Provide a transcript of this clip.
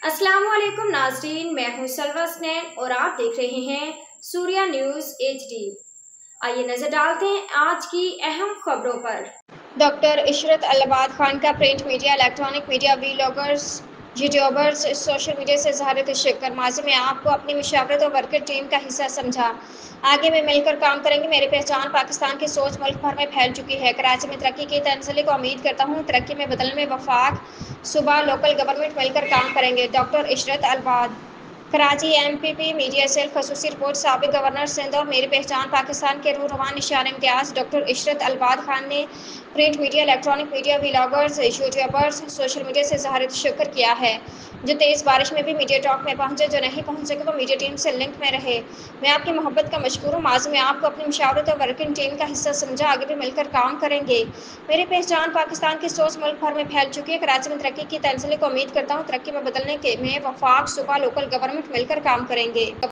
अस्सलाम वालेकुम नाज़रीन, मैं हूं सलवा स्नैन और आप देख रहे हैं सूर्या न्यूज़ HD। आइए नजर डालते हैं आज की अहम खबरों पर। डॉक्टर इशरत अल्लाबाद खान का print media, electronic media, vloggers, YouTubers, social media से ज़ाहिर तशक्कुर। माज़ी में आपको अपनी मुशावरत और वर्कर टीम का हिस्सा समझा। आगे में मिलकर काम करेंगे। मेरी पहचान पाकिस्तान की सोच मुल्क भर में फैल चुकी है। कराची में तरक्की की तंज़ली को उम्मीद करता हूँ। तरक्की में बदलने में वफाक सूबा लोकल गवर्नमेंट मिलकर काम करेंगे। Doctor Ishrat Allabad, Karachi MPP media cell खसूसी रिपोर्ट। साबिक गवर्नर सिंध और मेरी पहचान पाकिस्तान के रूरवान निशान इम्तियाज़ डॉक्टर इशरत अल्लाबाद खान ने print media, electronic media, vloggers, YouTubers, social media से ज़ाहिर शुक्र किया है जो तेज़ बारिश में भी मीडिया टॉक में पहुंचे। जो नहीं पहुंच सके वो मीडिया टीम से लिंक में रहे। मैं आपकी मोहब्बत का मशकूर हूँ। माज़ी में आपको अपनी मुशावरत और वर्किंग टीम का हिस्सा समझा। आगे भी मिलकर काम करेंगे। मेरी पहचान पाकिस्तान की सोच मुल्क भर में फैल चुकी है। कराची में तरक्की की तंज़ली को उम्मीद करता हूँ। तरक्की में बदलने के में वफाक सूबा लोकल गवर्नमेंट मिलकर काम करेंगे।